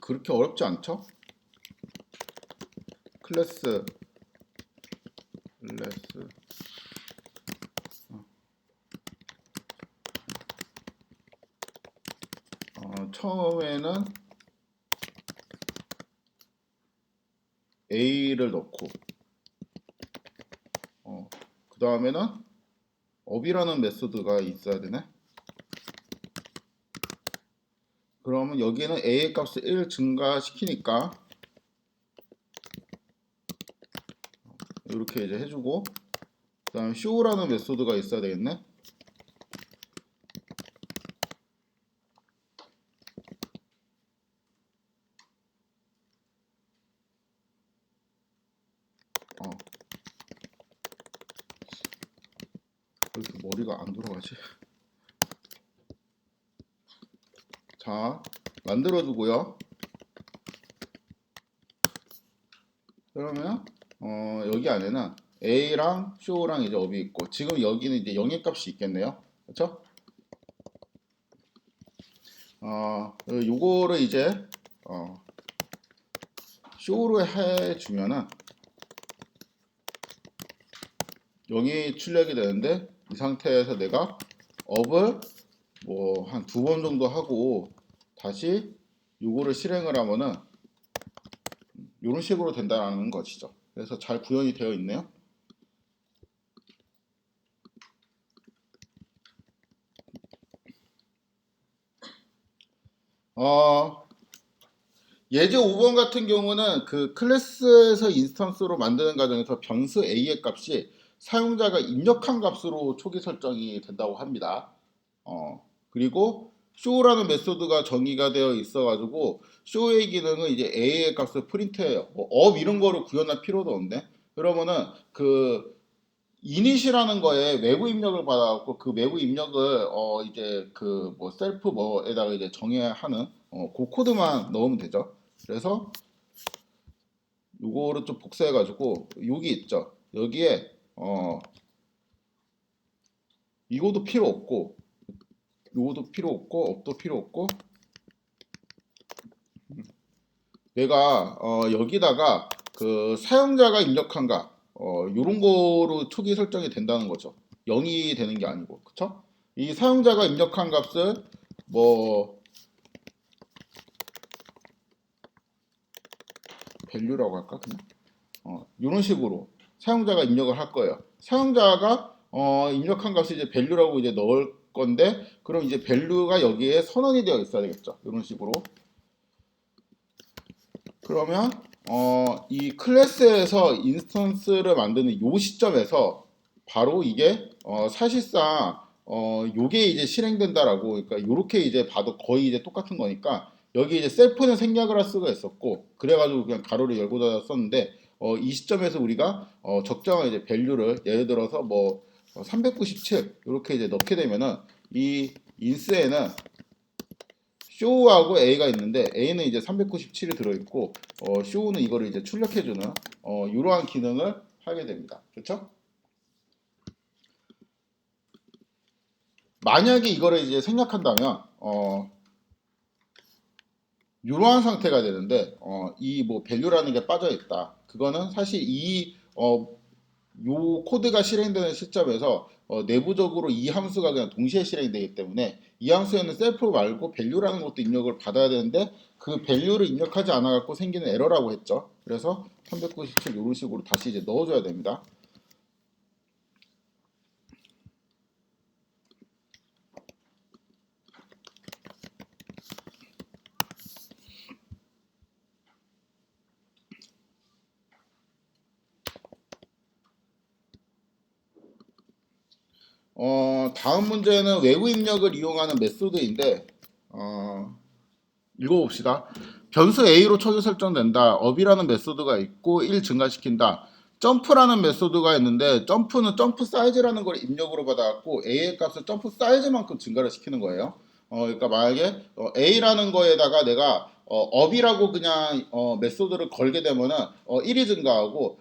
그렇게 어렵지 않죠? 클래스 처음에는 A를 넣고 그 다음에는 업이라는 메소드가 있어야 되네. 그러면 여기는 A의 값을 1 증가시키니까 이렇게 이제 해주고, 그 다음에 show라는 메소드가 있어야 되겠네. 왜 이렇게 머리가 안 돌아가지? 자, 만들어주고요. 그러면 여기 안에는 A랑 show랑 이제 업이 있고, 지금 여기는 이제 0의 값이 있겠네요. 그렇죠? 요거를 이제 show로 해주면은 0이 출력이 되는데, 이 상태에서 내가 업을 뭐 한 2번 정도 하고 다시 요거를 실행을 하면은 이런 식으로 된다는 것이죠. 그래서 잘 구현이 되어 있네요. 예제 5번 같은 경우는 그 클래스에서 인스턴스로 만드는 과정에서 변수 A의 값이 사용자가 입력한 값으로 초기 설정이 된다고 합니다. 그리고 show라는 메소드가 정의가 되어 있어 가지고 show의 기능은 이제 A의 값을 프린트해요. 뭐 업 이런 거를 구현할 필요도 없네. 그러면은 그 이닛이라는 거에 외부 입력을 받아갖고 그 외부 입력을 이제 그 뭐 셀프 뭐에다가 이제 정해야 하는 그 코드만 넣으면 되죠. 그래서 요거를 좀 복사해가지고 여기 있죠. 여기에 이거도 필요 없고 요거도 필요 없고 업도 필요 없고 내가 여기다가 그 사용자가 입력한 값 요런 거로 초기 설정이 된다는 거죠. 0이 되는 게 아니고 그쵸? 이 사용자가 입력한 값을 뭐 value라고 할까 그냥 이런 식으로 사용자가 입력을 할 거예요. 사용자가 입력한 값을 이제 value라고 이제 넣을 건데 그럼 이제 value가 여기에 선언이 되어 있어야 되겠죠. 이런 식으로. 그러면 이 클래스에서 인스턴스를 만드는 이 시점에서 바로 이게 사실상 요게 이제 실행된다라고, 그러니까 요렇게 이제 봐도 거의 이제 똑같은 거니까 여기 이제 셀프는 생략을 할 수가 있었고 그래가지고 그냥 가로를 열고 닫아 썼는데 이 시점에서 우리가 적정한 이제 밸류를 예를 들어서 뭐 397 이렇게 이제 넣게 되면은 이 인스에는 show하고 A가 있는데 A는 이제 397이 들어있고 show는 이거를 이제 출력해주는 이러한 기능을 하게 됩니다. 그렇죠? 만약에 이거를 이제 생략한다면 이러한 상태가 되는데 이 뭐 value라는 게 빠져 있다. 그거는 사실 요 코드가 실행되는 시점에서 내부적으로 이 함수가 그냥 동시에 실행되기 때문에 이 함수에는 셀프 말고 value라는 것도 입력을 받아야 되는데 그 value를 입력하지 않아 갖고 생기는 에러라고 했죠. 그래서 397 이런 식으로 다시 이제 넣어줘야 됩니다. 다음 문제는 외부 입력을 이용하는 메소드인데 읽어봅시다. 변수 A로 초기 설정된다. 업이라는 메소드가 있고 1 증가시킨다. 점프라는 메소드가 있는데 점프는 점프 사이즈라는 걸 입력으로 받아갖고 A의 값을 점프 사이즈만큼 증가를 시키는 거예요. 그러니까 만약에 A라는 거에다가 내가 업이라고 그냥 메소드를 걸게 되면은 1이 증가하고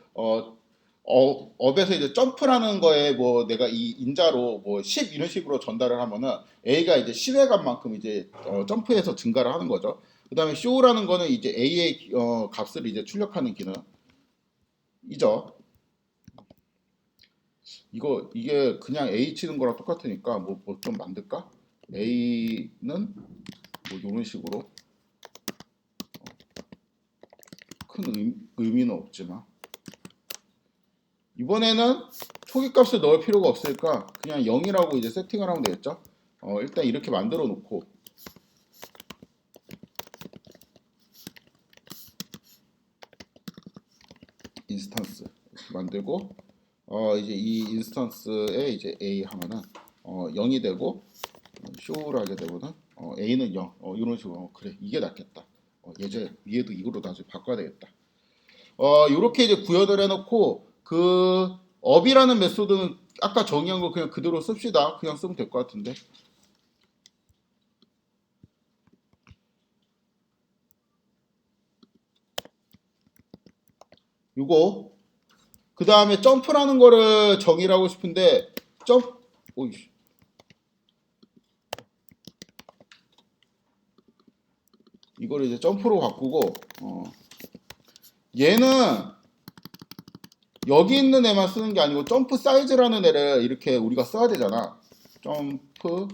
업에서 이제 점프라는 거에 뭐 내가 이 인자로 뭐 10 이런 식으로 전달을 하면은 A가 이제 10의 값만큼 이제 점프해서 증가를 하는 거죠. 그 다음에 show라는 거는 이제 a의 값을 이제 출력하는 기능이죠. 이게 그냥 a 치는 거랑 똑같으니까 뭐 좀 만들까? a는 뭐 이런 식으로 큰 의미는 없지만 이번에는 초기값을 넣을 필요가 없으니까 그냥 0이라고 이제 세팅을 하면 되겠죠. 일단 이렇게 만들어 놓고 인스턴스 만들고 이제 이 인스턴스에 이제 a 하면은 0이 되고 show를 하게 되면은 a는 0 이런 식으로 그래 이게 낫겠다. 예제 위에도 이거로 나중에 바꿔야 되겠다. 요렇게 이제 구현을 해놓고 그 업이라는 메소드는 아까 정의한 거 그냥 그대로 씁시다. 그냥 쓰면 될 것 같은데. 요거 그 다음에 점프라는 거를 정의를 하고 싶은데 오이 이거를 이제 점프로 바꾸고 얘는 여기 있는 애만 쓰는 게 아니고 점프 사이즈라는 애를 이렇게 우리가 써야 되잖아. 점프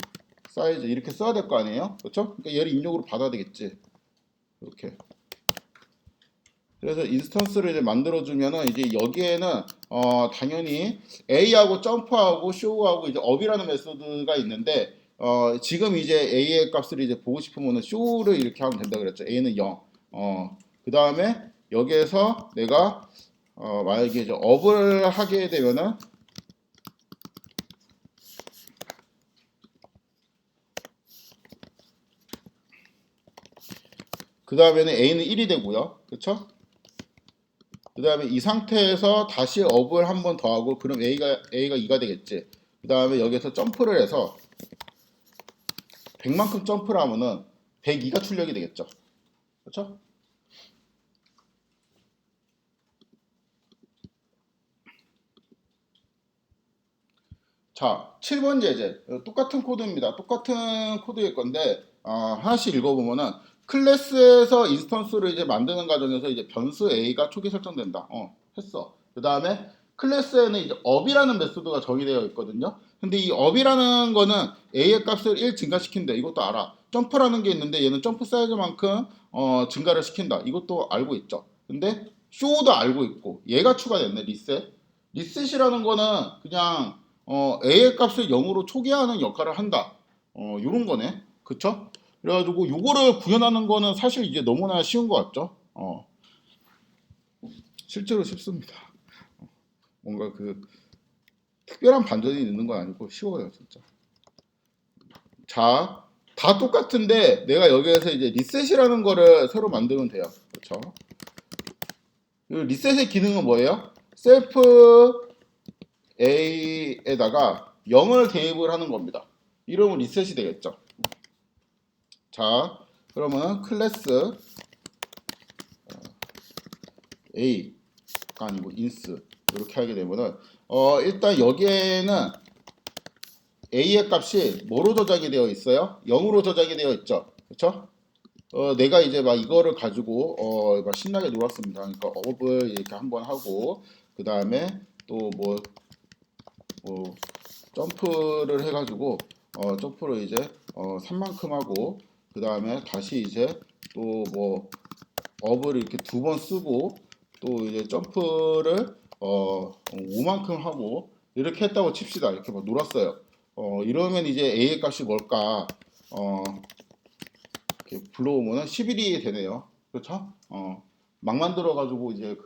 사이즈 이렇게 써야 될 거 아니에요? 그렇죠? 그러니까 얘를 입력으로 받아야 되겠지. 이렇게. 그래서 인스턴스를 이제 만들어주면은 이제 여기에는 당연히 A하고 점프하고 show하고 이제 up이라는 메소드가 있는데 지금 이제 A의 값을 이제 보고 싶으면은 show를 이렇게 하면 된다 그랬죠. A는 0. 그 다음에 여기에서 내가 만약에 이제 up을 하게 되면은 그 다음에는 A는 1이 되고요. 그렇죠? 그 다음에 이 상태에서 다시 업을 한 번 더 하고 그럼 A가 2가 되겠지. 그 다음에 여기서 점프를 해서 100만큼 점프를 하면은 102가 출력이 되겠죠. 그렇죠? 자, 7번 예제. 똑같은 코드입니다. 똑같은 코드일 건데 하나씩 읽어보면은 클래스에서 인스턴스를 이제 만드는 과정에서 이제 변수 A가 초기 설정된다. 했어. 그 다음에 클래스에는 이제 up이라는 메소드가 정의되어 있거든요. 근데 이 up이라는 거는 A의 값을 1 증가시킨다. 이것도 알아. 점프라는 게 있는데 얘는 점프 사이즈만큼 증가를 시킨다. 이것도 알고 있죠. 근데 show도 알고 있고 얘가 추가됐네. 리셋. 리셋이라는 거는 그냥 A의 값을 0으로 초기화하는 역할을 한다. 요런 거네. 그쵸? 그래가지고 요거를 구현하는 거는 사실 이제 너무나 쉬운 것 같죠? 실제로 쉽습니다. 뭔가 그 특별한 반전이 있는 건 아니고 쉬워요, 진짜. 자, 다 똑같은데 내가 여기에서 이제 리셋이라는 거를 새로 만들면 돼요. 그쵸? 리셋의 기능은 뭐예요? 셀프 A에다가 0을 대입을 하는 겁니다. 이러면 리셋이 되겠죠. 자, 그러면 클래스 A가 아니고 인스 이렇게 하게 되면은 일단 여기에는 A의 값이 뭐로 저장이 되어 있어요? 0으로 저장이 되어 있죠. 그렇죠? 내가 이제 막 이거를 가지고 막 신나게 놀았습니다. 그러니까 업을 이렇게 한번 하고 그 다음에 또 뭐 점프를 해가지고 점프를 이제 3만큼 하고 그 다음에 다시 이제 또 뭐 업을 이렇게 2번 쓰고 또 이제 점프를 5만큼 하고 이렇게 했다고 칩시다. 이렇게 막 놀았어요. 이러면 이제 A의 값이 뭘까? 이렇게 불러오면은 11이 되네요. 그렇죠? 막 만들어가지고 이제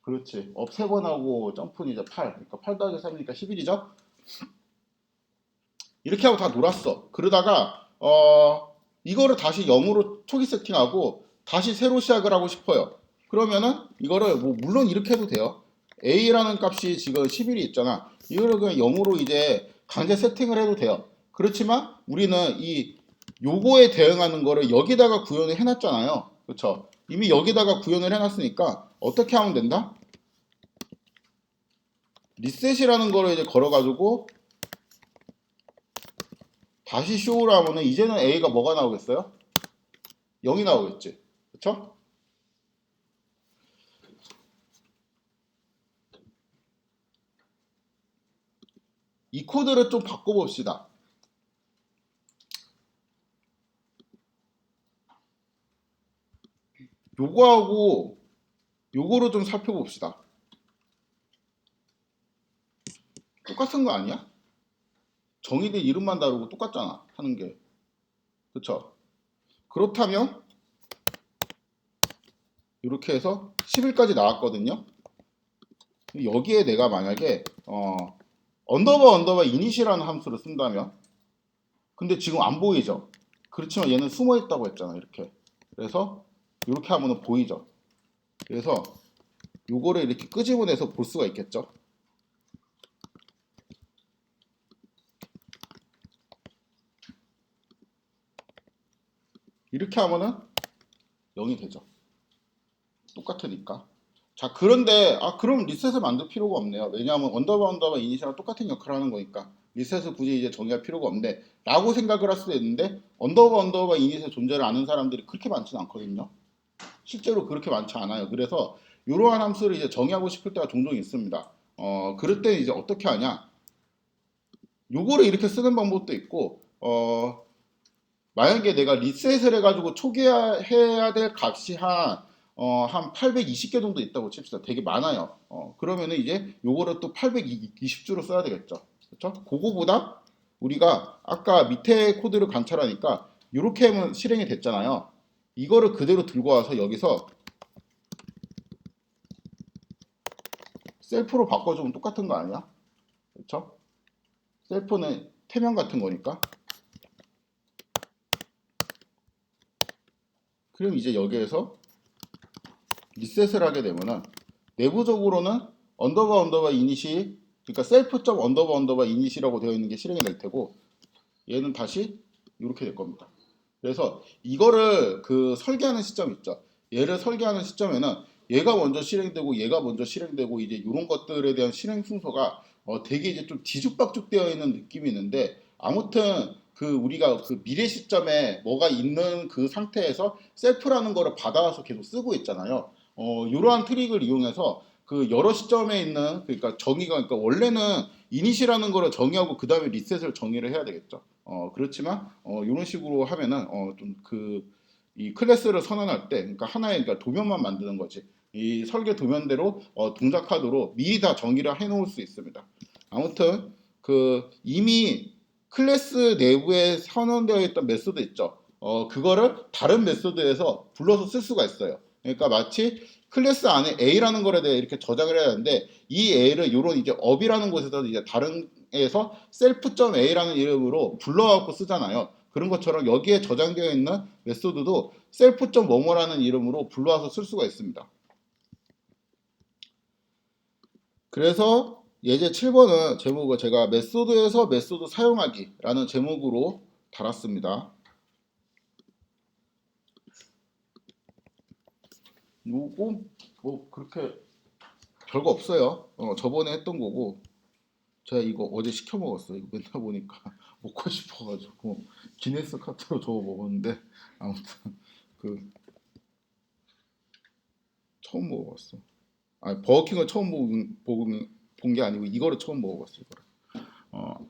그렇지. 업 3번 하고 점프는 이제 8. 그러니까 8 더하기 3이니까 11이죠? 이렇게 하고 다 놀았어. 그러다가 이거를 다시 0으로 초기 세팅하고 다시 새로 시작을 하고 싶어요. 그러면은 이거를 뭐 물론 이렇게 해도 돼요. A라는 값이 지금 11이 있잖아. 이거를 그냥 0으로 이제 강제 세팅을 해도 돼요. 그렇지만 우리는 이 요거에 대응하는 거를 여기다가 구현을 해놨잖아요. 그렇죠? 이미 여기다가 구현을 해놨으니까 어떻게 하면 된다? 리셋이라는 거를 이제 걸어가지고 다시 쇼를 하면은 이제는 A가 뭐가 나오겠어요? 0이 나오겠지. 그쵸? 이 코드를 좀 바꿔봅시다. 요거하고 요거를 좀 살펴봅시다. 똑같은 거 아니야? 정의된 이름만 다르고 똑같잖아. 하는 게. 그쵸? 그렇다면 이렇게 해서 10일까지 나왔거든요. 여기에 내가 만약에 언더바 이닛이라는 함수를 쓴다면, 근데 지금 안 보이죠? 그렇지만 얘는 숨어 있다고 했잖아. 이렇게. 그래서 이렇게 하면은 보이죠? 그래서 요거를 이렇게 끄집어내서 볼 수가 있겠죠? 이렇게 하면은 0이 되죠. 똑같으니까. 자, 그런데 그럼 리셋을 만들 필요가 없네요. 왜냐하면 언더바 이니시랑 똑같은 역할을 하는 거니까 리셋을 굳이 이제 정의할 필요가 없네 라고 생각을 할 수도 있는데, 언더바 이니시의 존재를 아는 사람들이 그렇게 많지는 않거든요. 실제로 그렇게 많지 않아요. 그래서 이러한 함수를 이제 정의하고 싶을 때가 종종 있습니다. 그럴 때 이제 어떻게 하냐? 요거를 이렇게 쓰는 방법도 있고, 만약에 내가 리셋을 해가지고 초기화해야 될 값이 한 820개 정도 있다고 칩시다. 되게 많아요. 그러면은 이제 요거를 또 820주로 써야 되겠죠. 그렇죠? 그거보다 우리가 아까 밑에 코드를 관찰하니까 이렇게 하면 실행이 됐잖아요. 이거를 그대로 들고 와서 여기서 셀프로 바꿔주면 똑같은 거 아니야? 그렇죠? 셀프는 태명 같은 거니까. 그럼 이제 여기에서 리셋을 하게 되면은 내부적으로는 언더바 이닛이, 그러니까 셀프 점 언더바 이닛이라고 되어 있는 게 실행이 될 테고, 얘는 다시 이렇게 될 겁니다. 그래서 이거를 그 설계하는 시점 있죠. 얘를 설계하는 시점에는 얘가 먼저 실행되고 얘가 먼저 실행되고 이제 이런 것들에 대한 실행 순서가 되게 이제 좀 뒤죽박죽되어 있는 느낌이 있는데, 아무튼 그 우리가 그 미래 시점에 뭐가 있는 그 상태에서 셀프라는 거를 받아와서 계속 쓰고 있잖아요. 이러한 트릭을 이용해서 그 여러 시점에 있는, 그러니까 정의가, 그러니까 원래는 이닛이라는 거를 정의하고 그 다음에 리셋을 정의를 해야 되겠죠. 그렇지만 이런 식으로 하면은 좀 그 이 클래스를 선언할 때, 그러니까 하나의, 그러니까 도면만 만드는 거지. 이 설계 도면대로 동작하도록 미리 다 정의를 해놓을 수 있습니다. 아무튼 그 이미 클래스 내부에 선언되어 있던 메소드 있죠. 그거를 다른 메소드에서 불러서 쓸 수가 있어요. 그러니까 마치 클래스 안에 A라는 거에 대해 이렇게 저장을 해야 하는데, 이 A를 이런 이제 업이라는 곳에서 이제 다른 에서 셀프.a라는 이름으로 불러갖고 쓰잖아요. 그런 것처럼 여기에 저장되어 있는 메소드도 셀프.뭐뭐라는 이름으로 불러와서 쓸 수가 있습니다. 그래서 예제 7번은 제목을 제가 메소드에서 메소드 사용하기라는 제목으로 달았습니다. 요거 뭐 그렇게 별거 없어요. 저번에 했던 거고, 제가 이거 어제 시켜 먹었어요. 이거 맨날 보니까 먹고 싶어가지고 기네스 카트로 저거 먹었는데, 아무튼 그 처음 먹어봤어. 아니, 버거킹을 처음 본 게 아니고 이거를 처음 먹어봤어. 이거를. 어,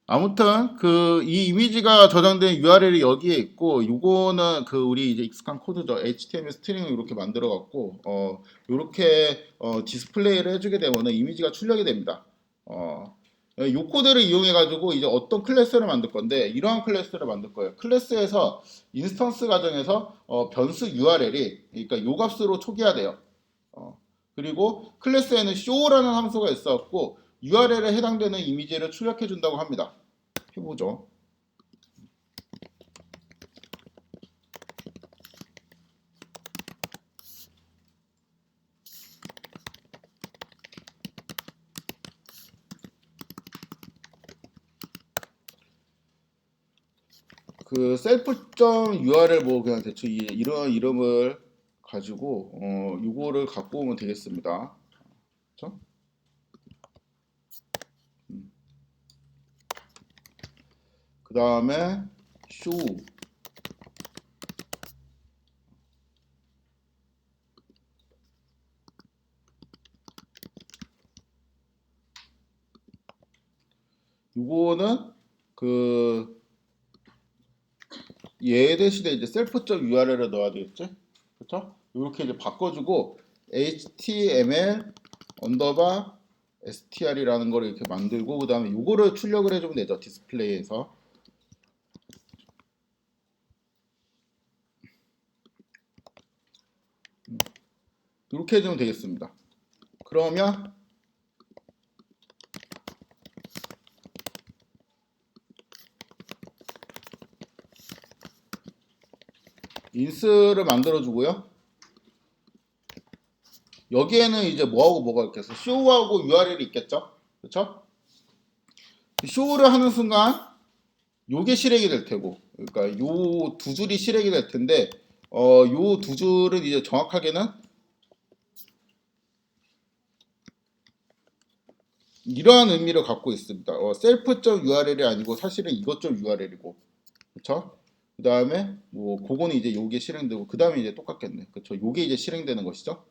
아무튼 그 이 이미지가 저장된 URL이 여기에 있고, 요거는 그 우리 이제 익숙한 코드죠. HTML 스트링을 이렇게 만들어 갖고 이렇게 디스플레이를 해주게 되면은 이미지가 출력이 됩니다. 요 코드를 이용해 가지고 이제 어떤 클래스를 만들 건데, 이러한 클래스를 만들 거예요. 클래스에서 인스턴스 과정에서 변수 URL이, 그러니까 요 값으로 초기화돼요. 어, 그리고 클래스에는 show라는 함수가 있었고 URL에 해당되는 이미지를 출력해 준다고 합니다. 해보죠. 그 self.url 뭐 그냥 대충 이런 이름을 가지고 이거를 갖고 오면 되겠습니다. 그렇죠? 그 다음에 show 요거는 그 얘 대신에 이제 self.url을 넣어야 되겠지? 그렇죠? 이렇게 이제 바꿔주고 html 언더바 str이라는 거를 이렇게 만들고 그 다음에 요거를 출력을 해주면 되죠. 디스플레이에서 이렇게 해주면 되겠습니다. 그러면 인스를 만들어 주고요. 여기에는 이제 뭐하고 뭐가 있겠어? 쇼하고 URL이 있겠죠? 그렇죠? 쇼를 하는 순간 요게 실행이 될 테고, 그러니까 요 두 줄이 실행이 될 텐데, 요 두 줄은 이제 정확하게는 이러한 의미를 갖고 있습니다. self.url이 아니고 사실은 이것.url이고, 그렇죠? 그 다음에 뭐 그거는 이제 요게 실행되고, 그 다음에 이제 똑같겠네, 그렇죠? 요게 이제 실행되는 것이죠.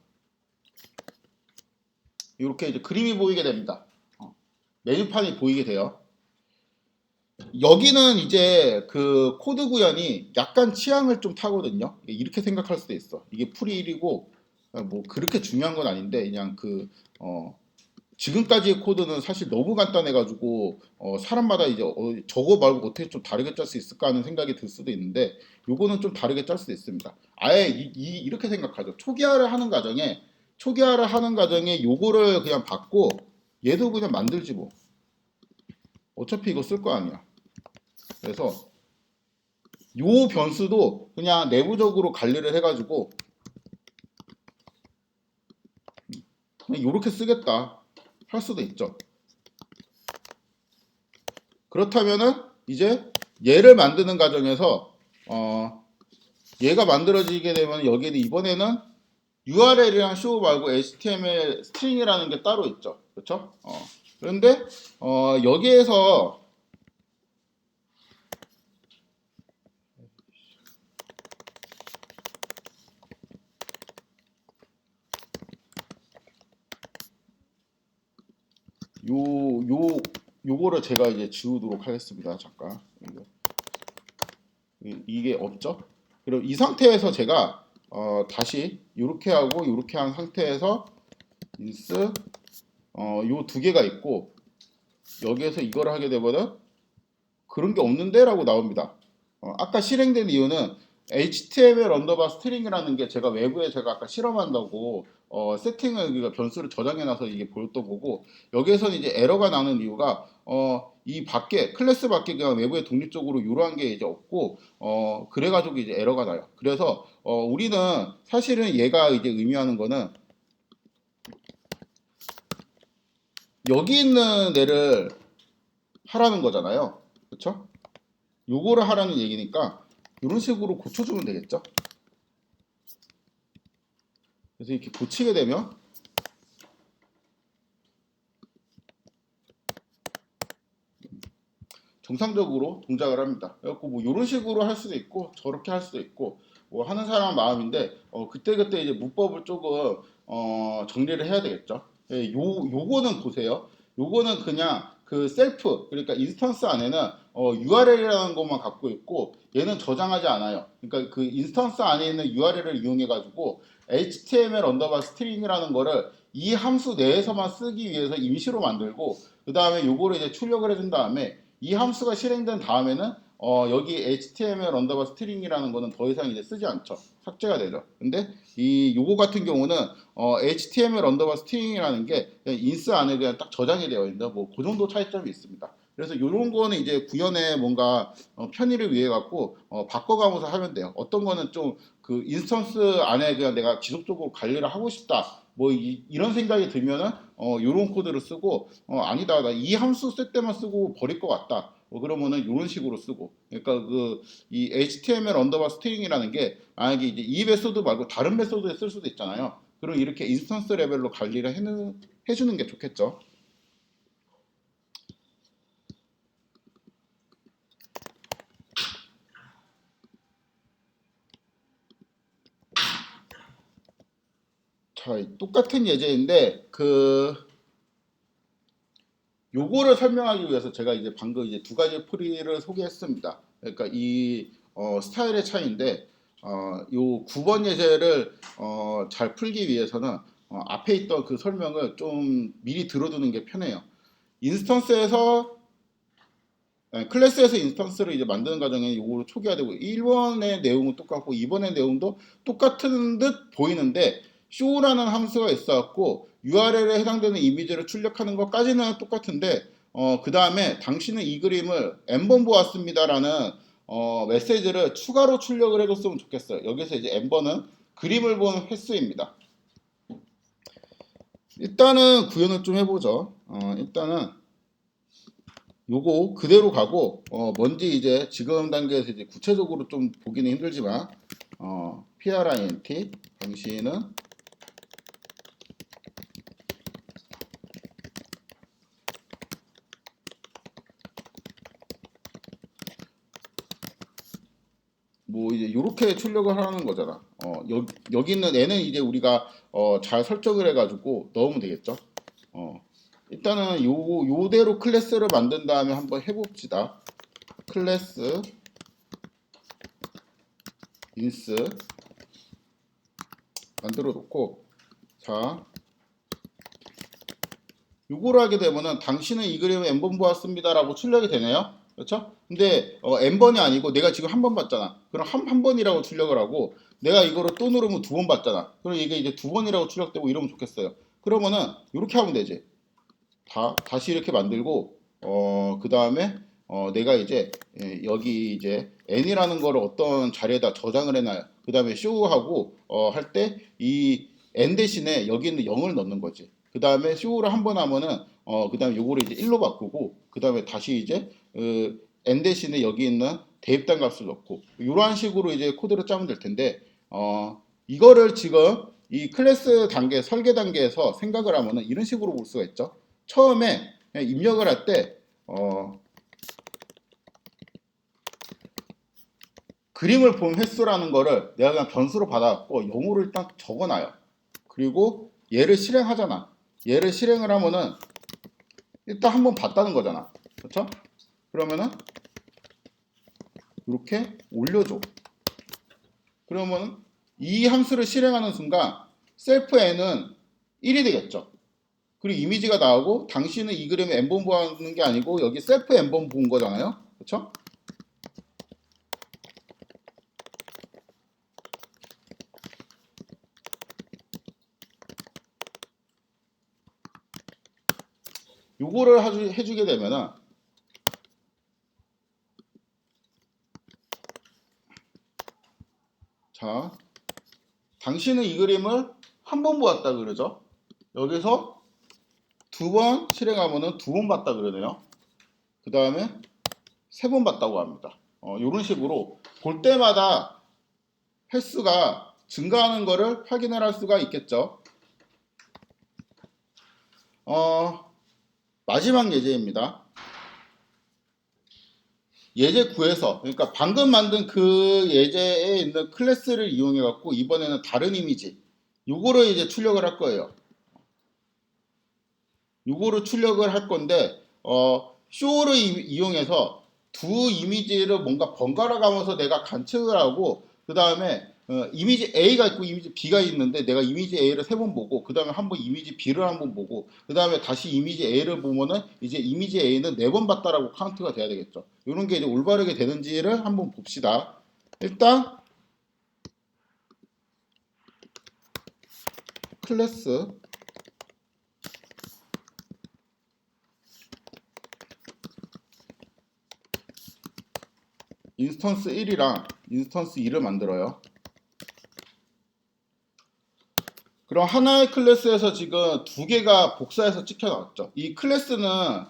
이렇게 이제 그림이 보이게 됩니다. 메뉴판이 보이게 돼요. 여기는 이제 그 코드 구현이 약간 취향을 좀 타거든요. 이렇게 생각할 수도 있어. 이게 풀1이고 뭐 그렇게 중요한 건 아닌데 그냥 지금까지의 코드는 사실 너무 간단해가지고 사람마다 이제 저거 말고 어떻게 좀 다르게 짤 수 있을까 하는 생각이 들 수도 있는데 요거는 좀 다르게 짤 수도 있습니다. 아예 이렇게 생각하죠. 초기화를 하는 과정에 요거를 그냥 받고 얘도 그냥 만들지 뭐. 어차피 이거 쓸 거 아니야. 그래서 요 변수도 그냥 내부적으로 관리를 해가지고 그냥 요렇게 쓰겠다 할 수도 있죠. 그렇다면은 이제 얘를 만드는 과정에서 얘가 만들어지게 되면 여기는 이번에는 URL이랑 show 말고 HTML 스트링이라는 게 따로 있죠. 그렇죠? 그런데 여기에서 요거를 제가 이제 지우도록 하겠습니다. 잠깐. 이게 없죠? 그리고 이 상태에서 제가 다시 이렇게 하고 이렇게 한 상태에서 인스 요 두 개가 있고 여기에서 이걸 하게 되면은 그런 게 없는데 라고 나옵니다. 아까 실행된 이유는 HTML 언더바 스트링이라는 게 제가 외부에 제가 아까 실험한다고 세팅을 그러니까 변수를 저장해놔서 이게 보였던 거고 여기에서는 이제 에러가 나는 이유가 이 밖에 클래스 밖에 그냥 외부에 독립적으로 이러한 게 이제 없고 그래가지고 이제 에러가 나요. 그래서 우리는 사실은 얘가 이제 의미하는 거는 여기 있는 애를 하라는 거잖아요. 그렇죠? 요거를 하라는 얘기니까 이런 식으로 고쳐주면 되겠죠. 그래서 이렇게 고치게 되면 정상적으로 동작을 합니다. 그래갖고 뭐 이런 식으로 할 수도 있고 저렇게 할 수도 있고 뭐 하는 사람 마음인데 그때그때 이제 문법을 조금 정리를 해야 되겠죠. 예, 요거는 보세요. 요거는 그냥 그 셀프 그러니까 인스턴스 안에는 URL이라는 것만 갖고 있고 얘는 저장하지 않아요. 그러니까 그 인스턴스 안에 있는 URL을 이용해 가지고 HTML 언더바 스트링이라는 거를 이 함수 내에서만 쓰기 위해서 임시로 만들고 그 다음에 요거를 이제 출력을 해준 다음에 이 함수가 실행된 다음에는 여기 HTML 언더바 스트링이라는 거는 더 이상 이제 쓰지 않죠. 삭제가 되죠. 근데 이 요거 같은 경우는 HTML 언더바 스트링이라는 게 그냥 인스 안에 그냥 딱 저장이 되어 있는 뭐 그 정도 차이점이 있습니다. 그래서 이런 거는 이제 구현의 뭔가 편의를 위해 갖고 바꿔가면서 하면 돼요. 어떤 거는 좀 그 인스턴스 안에 그냥 내가 지속적으로 관리를 하고 싶다. 뭐 런 생각이 들면은 요런 코드를 쓰고 아니다 나 이 함수 쓸 때만 쓰고 버릴 것 같다. 뭐 그러면은 이런 식으로 쓰고 그러니까 그 이 HTML 언더바 스트링이라는 게 만약에 이제 이 메소드 말고 다른 메소드에 쓸 수도 있잖아요. 그럼 이렇게 인스턴스 레벨로 관리를 해주는 게 좋겠죠. 자, 똑같은 예제인데 그 요거를 설명하기 위해서 제가 이제 방금 이제 두 가지 풀이를 소개했습니다. 그러니까 이 스타일의 차이인데 요 9번 예제를 잘 풀기 위해서는 앞에 있던 그 설명을 좀 미리 들어두는 게 편해요. 인스턴스에서 클래스에서 인스턴스를 이제 만드는 과정에 요거를 초기화 되고 1번의 내용은 똑같고 2번의 내용도 똑같은 듯 보이는데 show라는 함수가 있어갖고 URL에 해당되는 이미지를 출력하는 것까지는 똑같은데 그 다음에 당신은 이 그림을 n번 보았습니다라는 메시지를 추가로 출력을 해줬으면 좋겠어요. 여기서 이제 n번은 그림을 본 횟수입니다. 일단은 구현을 좀 해보죠. 일단은 요거 그대로 가고 뭔지 이제 지금 단계에서 이제 구체적으로 좀 보기는 힘들지만 print 당신은 뭐 이제 요렇게 출력을 하는 거잖아. 여기 있는 애는 이제 우리가 잘 설정을 해가지고 넣으면 되겠죠. 일단은 요대로 클래스를 만든 다음에 한번 해봅시다. 클래스 인스 만들어 놓고 자 요거를 하게 되면은 당신은 이 그림을 n번 보았습니다 라고 출력이 되네요. 그렇죠? 근데 n번이 아니고 내가 지금 한 번 봤잖아. 그럼 한 번이라고 출력을 하고 내가 이거를 또 누르면 두 번 봤잖아. 그럼 이게 이제 두 번이라고 출력되고 이러면 좋겠어요. 그러면은 이렇게 하면 되지. 다시 이렇게 만들고 그 다음에 내가 이제 여기 이제 n이라는 거를 어떤 자리에다 저장을 해놔요. 그 다음에 show하고 할 때 이 n 대신에 여기 있는 0을 넣는 거지. 그 다음에 show를 한 번 하면은 그 다음에 요거를 이제 1로 바꾸고 그 다음에 다시 이제 n 대신에 여기 있는 대입단 값을 넣고 이러한 식으로 이제 코드를 짜면 될 텐데 이거를 지금 이 클래스 단계 설계 단계에서 생각을 하면은 이런 식으로 볼 수가 있죠. 처음에 그냥 입력을 할 때 그림을 본 횟수라는 거를 내가 그냥 변수로 받아갖고 0으로 일단 적어놔요. 그리고 얘를 실행하잖아. 얘를 실행을 하면은 일단 한번 봤다는 거잖아. 그렇죠? 그러면은 이렇게 올려줘. 그러면 이 함수를 실행하는 순간 셀프 n은 1이 되겠죠. 그리고 이미지가 나오고 당신은 이 그림을 n번 보는 게 아니고 여기 셀프 n번 본 거잖아요. 그렇죠? 요거를 해주게 되면은 자 당신은 이 그림을 한 번 보았다 그러죠. 여기서 두 번 실행하면은 두 번 봤다 그러네요. 그 다음에 세 번 봤다고 합니다. 이런 식으로 볼 때마다 횟수가 증가하는 거를 확인을 할 수가 있겠죠. 마지막 예제입니다. 예제 9에서 그러니까 방금 만든 그 예제에 있는 클래스를 이용해 갖고 이번에는 다른 이미지 요거를 이제 출력을 할 거예요. 요거를 출력을 할 건데 쇼를 이용해서 두 이미지를 뭔가 번갈아 가면서 내가 관측을 하고 그 다음에 이미지 A가 있고 이미지 B가 있는데 내가 이미지 A를 세 번 보고 그 다음에 한번 이미지 B를 한번 보고 그 다음에 다시 이미지 A를 보면은 이제 이미지 A는 네 번 봤다라고 카운트가 돼야 되겠죠. 이런 게 이제 올바르게 되는지를 한번 봅시다. 일단 클래스 인스턴스 1이랑 인스턴스 2를 만들어요. 그럼 하나의 클래스에서 지금 두 개가 복사해서 찍혀 나왔죠. 이 클래스는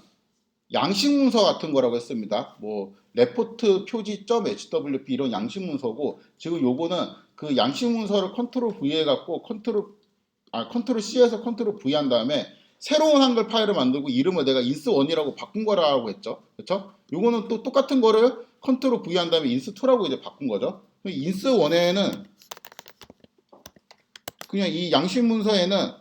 양식 문서 같은 거라고 했습니다. 뭐 레포트 표지.hwp 이런 양식 문서고 지금 요거는 그 양식 문서를 컨트롤 V 해 갖고 컨트롤 C에서 컨트롤 V 한 다음에 새로운 한글 파일을 만들고 이름을 내가 인스1이라고 바꾼 거라고 했죠. 그렇죠? 요거는 또 똑같은 거를 컨트롤 V 한 다음에 인스2라고 이제 바꾼 거죠. 인스1에는 그냥 이 양식 문서에는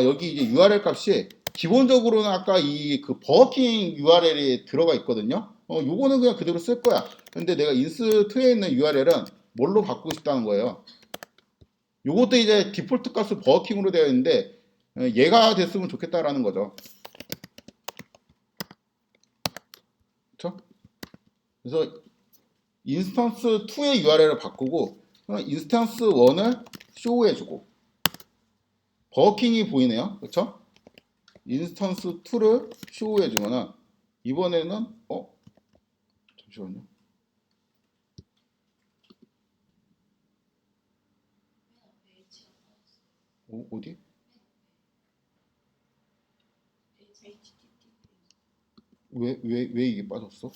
여기 이제 URL 값이 기본적으로는 아까 이 그 버거킹 URL이 들어가 있거든요. 요거는 그냥 그대로 쓸 거야. 근데 내가 인스트에 있는 URL은 뭘로 바꾸고 싶다는 거예요. 요것도 이제 디폴트 값을 버거킹으로 되어 있는데 얘가 됐으면 좋겠다라는 거죠. 그렇죠? 그래서 인스턴스 2의 URL을 바꾸고 인스턴스 1을 쇼해주고 버거킹이 보이네요. 그렇죠? 인스턴스 2를 쇼해주면은 이번에는 잠시만요. 어디? 왜 이게 빠졌어?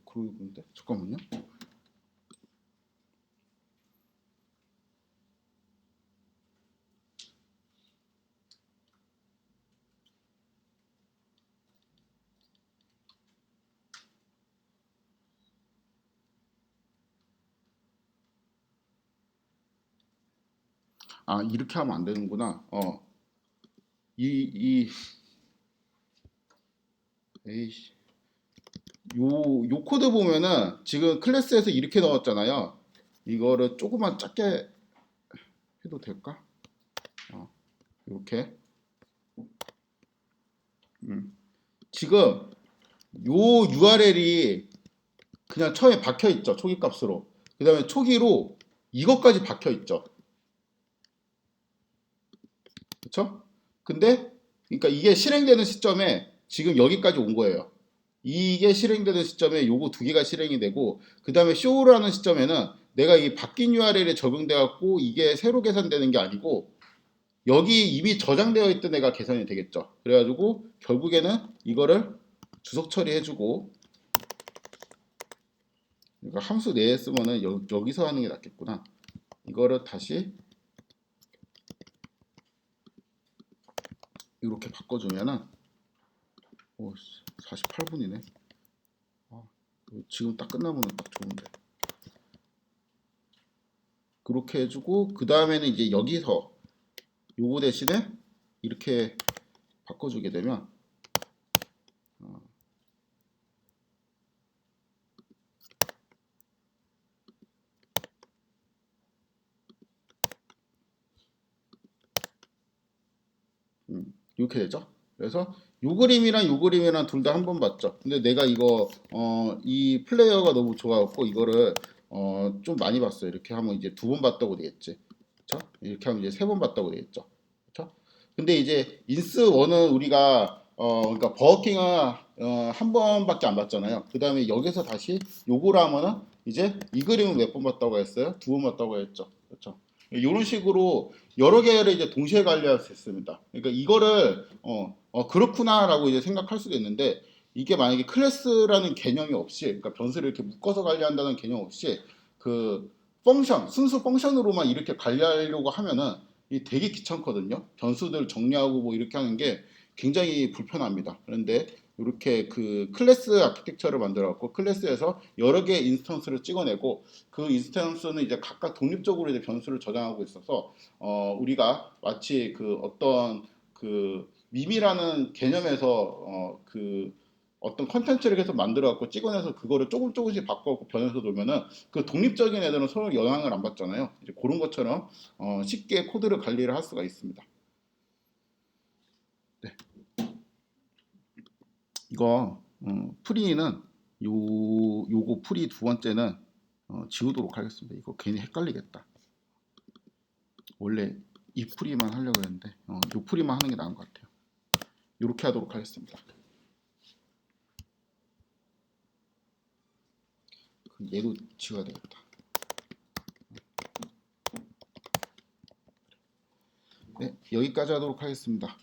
그러는데? 잠깐만요. 아, 이렇게 하면 안 되는구나. 이, 에이씨. 요 코드 보면은 지금 클래스에서 이렇게 넣었잖아요. 이거를 조금만 작게 해도 될까? 이렇게. 지금 요 URL이 그냥 처음에 박혀 있죠. 초기 값으로. 그 다음에 초기로 이것까지 박혀 있죠. 그쵸? 근데, 그러니까 이게 실행되는 시점에 지금 여기까지 온 거예요. 이게 실행되는 시점에 요거 두 개가 실행이 되고, 그 다음에 show라는 시점에는 내가 이 바뀐 URL에 적용돼 갖고 이게 새로 계산되는 게 아니고, 여기 이미 저장되어 있던 애가 계산이 되겠죠. 그래가지고 결국에는 이거를 주석 처리해주고, 그러니까 함수 내에 쓰면은 여기서 하는 게 낫겠구나. 이거를 다시 이렇게 바꿔주면은 48분이네. 지금 딱 끝나면 딱 좋은데. 그렇게 해주고 그 다음에는 이제 여기서 요거 대신에 이렇게 바꿔주게 되면 이렇게 되죠. 그래서 요 그림이랑 요 그림이랑 둘 다 한 번 봤죠. 근데 내가 이거 이 플레이어가 너무 좋아갖고 이거를 좀 많이 봤어요. 이렇게 하면 이제 두 번 봤다고 되겠지. 그렇죠? 이렇게 하면 이제 세 번 봤다고 되겠죠. 그렇죠? 근데 이제 인스 원은 우리가 그러니까 버거킹은 한 번밖에 안 봤잖아요. 그 다음에 여기서 다시 요거를 하면은 이제 이 그림은 몇 번 봤다고 했어요? 두 번 봤다고 했죠. 그렇죠? 이런 식으로 여러 개를 이제 동시에 관리할 수 있습니다. 그러니까 이거를 그렇구나라고 이제 생각할 수도 있는데 이게 만약에 클래스라는 개념이 없이 그러니까 변수를 이렇게 묶어서 관리한다는 개념 없이 그 펑션 순수 펑션으로만 이렇게 관리하려고 하면은 이 되게 귀찮거든요. 변수들 정리하고 뭐 이렇게 하는 게 굉장히 불편합니다. 그런데 이렇게 그 클래스 아키텍처를 만들어 갖고 클래스에서 여러 개의 인스턴스를 찍어내고 그 인스턴스는 이제 각각 독립적으로 이제 변수를 저장하고 있어서 우리가 마치 그 어떤 그 밈이라는 개념에서 그 어떤 컨텐츠를 계속 만들어 갖고 찍어내서 그거를 조금씩 바꿔갖고 변해서 놓으면은 그 독립적인 애들은 서로 영향을 안 받잖아요. 이제 그런 것처럼 쉽게 코드를 관리를 할 수가 있습니다. 네. 이거 프리는 요거 프리 두 번째는 지우도록 하겠습니다. 이거 괜히 헷갈리겠다. 원래 이 프리만 하려고 했는데 요 프리만 하는 게 나은 것 같아요. 이렇게 하도록 하겠습니다. 얘도 지워야 되겠다. 네, 여기까지 하도록 하겠습니다.